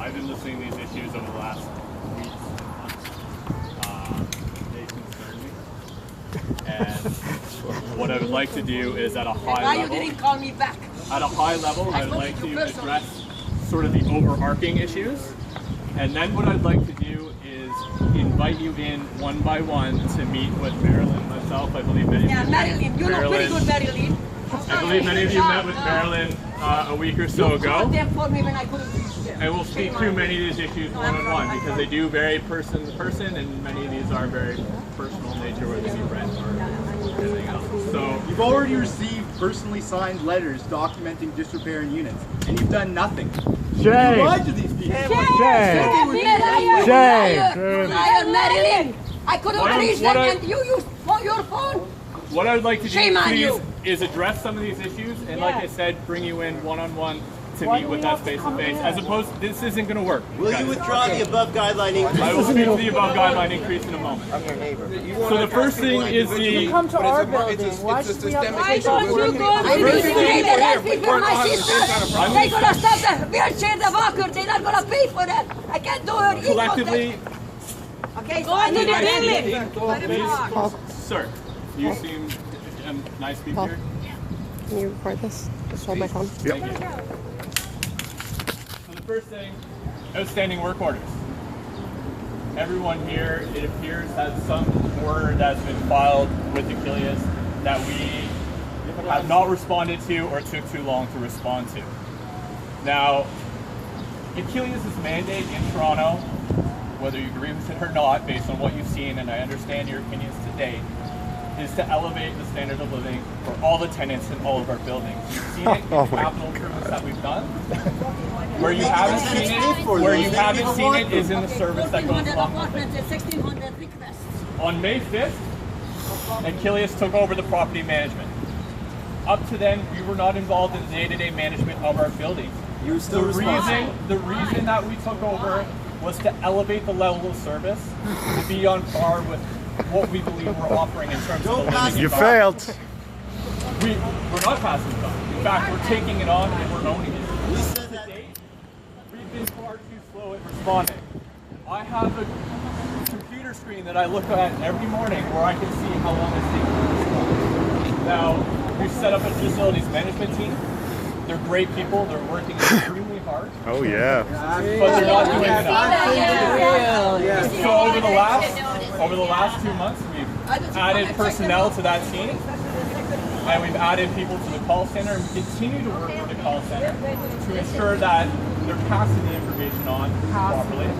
I've been listening to these issues over the last weeks and months. They concern me. And what I would like to do is at a high level. Why you didn't call me back? At a high level, I would like to address sort of the overarching issues. And then what I'd like to do is invite you in one by one to meet with Marilyn, myself. I believe many of you. Yeah, Marilyn. You know pretty good Marilyn. I believe many of you met with Marilyn a week or so ago. And we'll speak through many of these issues one-on-one because they do vary person to person, and many of these are very personal in nature, whether it be rent or anything else. So you've already received personally signed letters documenting disrepair in units, and you've done nothing. Shame! You lied to these people. Shame! Liar, Marilyn! I couldn't reach them, and you used your phone. What I would like to do, Shame on you. is address some of these issues, and like I said, bring you in one-on-one to meet with us face-to-face, as opposed to this isn't going to work. Will you withdraw the above guideline increase? I will speak to the above guideline increase in a moment. I'm your neighbor. So the first thing is You come to our building. Why should we have Why don't you go to the neighbor help me with my sister? They're going to stop the wheelchair, the walker. They're not going to pay for that. I can't do it. collectively. Okay, so I need a building. Sir, you seem nice to be here. Can you record this? Just hold my phone. Thank you. So the first thing, outstanding work orders. Everyone here, it appears, has some order that's been filed with Akelius that we have not responded to or took too long to respond to. Now, Akelius' mandate in Toronto, whether you agree with it or not, based on what you've seen, and I understand your opinions to date, is to elevate the standard of living for all the tenants in all of our buildings. You've seen it in the capital improvements that we've done. Where you haven't seen it is in the service that goes along with it. On May 5th, Akelius took over the property management. Up to then, we were not involved in the day-to-day management of our buildings. You were still The reason that we took over was to elevate the level of service to be on par with what we believe we're offering in terms of the living You failed. We're not passing it on. In fact, we're taking it on and we're owning it. To date, we've been far too slow at responding. I have a computer screen that I look at every morning where I can see how long it's taking to respond. Now, we've set up a facilities management team. They're great people. They're working extremely hard. Oh yeah. But they're not doing enough. So over the last 2 months, we've added personnel to that team, and we've added people to the call center, and we continue to work with the call center to ensure that they're passing the information on properly,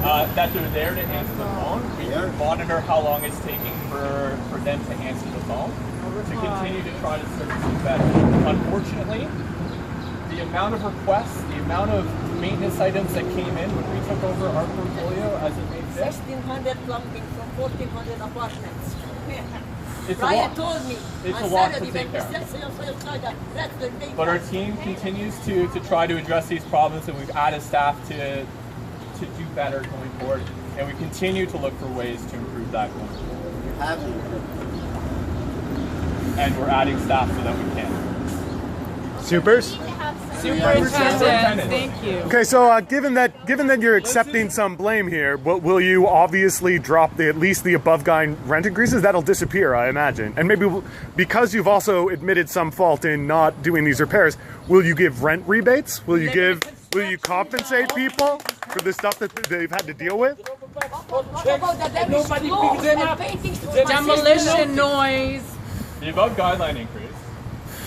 that they're there to answer the phone. We monitor how long it's taking for them to answer the phone, to continue to try to service it better. Unfortunately, the amount of requests, the amount of maintenance items that came in when we took over our portfolio as it made sense. 1,600 plumbing from 1,400 apartments. It's Ryan told me it's on a lot Saturday to take care of. But our team continues to try to address these problems, and we've added staff to do better going forward, and we continue to look for ways to improve that going forward. And we're adding staff so that we can. Supers? Superintendent, thank you. Okay, so given that you're accepting some blame here, will you obviously drop at least the above guide rent increases? That'll disappear, I imagine. And maybe because you've also admitted some fault in not doing these repairs, will you give rent rebates? Will you compensate people for the stuff that they've had to deal with? Demolition noise. The above guideline increase,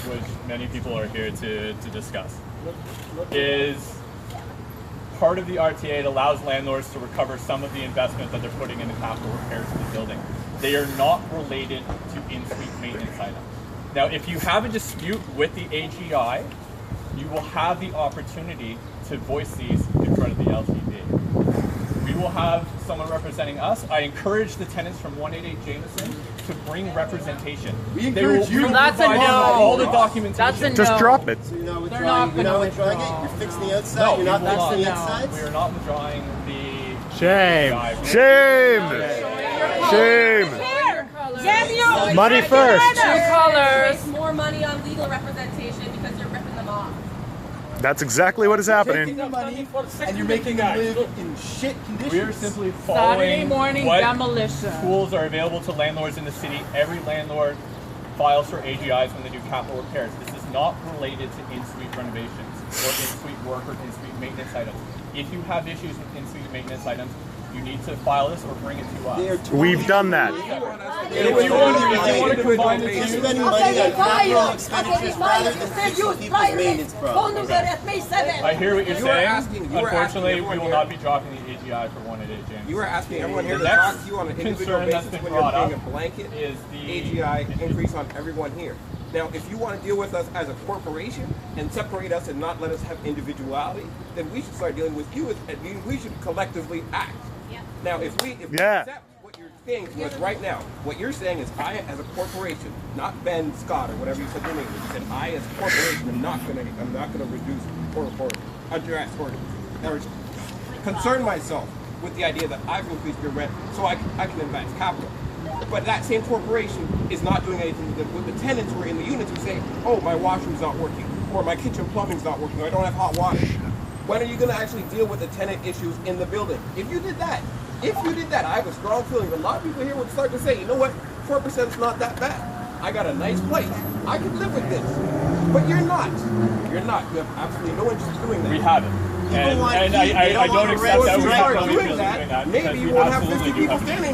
which many people are here to discuss, is part of the RTA that allows landlords to recover some of the investment that they're putting into capital repairs to the building. They are not related to in-suite maintenance items. Now, if you have a dispute with the AGI, you will have the opportunity to voice these in front of the LTB. We will have someone representing us. I encourage the tenants from 188 Jameson to bring representation. We encourage you. That's a no. All the documentation. That's a no. Just drop it. So you're not They're not withdrawing, going to withdrawing withdraw. it? You're fixing the outside? No, You're not we will fixing the not. insides? We are not withdrawing the... Shame. Shame. Shame. Money first. Two colors. More money on legal representation because you're ripping them off. That's exactly what is happening. Taking the money and you're making them live in shit conditions. We are simply Saturday following morning what demolition. tools are available to landlords in the city. Every landlord files for AGIs when they do capital repairs. This is not related to in-suite renovations or in-suite work or in-suite maintenance items. If you have issues with in-suite maintenance items, you need to file this or bring it to us. We've done that. If you want to combine the You're two, spending money on capital expenditures rather than fixing people's maintenance problems. I hear what you're saying. Unfortunately, we will not be dropping the AGI for one today, James. You were asking everyone here The to next talk to you on an individual concern that's basis been when you're brought paying a up blanket is the AGI increase on everyone here. Now, if you want to deal with us as a corporation and separate us and not let us have individuality, then we should start dealing with you. We should collectively act. Now, if we accept what you're saying to us right now, what you're saying is I, as a corporation, not Ben Scott or whatever you said your name is, you said I, as a corporation, I'm not gonna reduce or address or concern myself with the idea that I've increased your rent so I can advance capital. But that same corporation is not doing anything with the tenants who are in the units who say, oh, my washroom's not working, or my kitchen plumbing's not working, or I don't have hot water. When are you going to actually deal with the tenant issues in the building? If you did that, I have a strong feeling that a lot of people here would start to say, you know what, 4% is not that bad. I got a nice place. I can live with this. But you're not. You're not. You have absolutely no interest in doing that. we haven't. And I don't accept that we have no interest in doing that. Maybe because you we won't have absolutely 50 do people have standing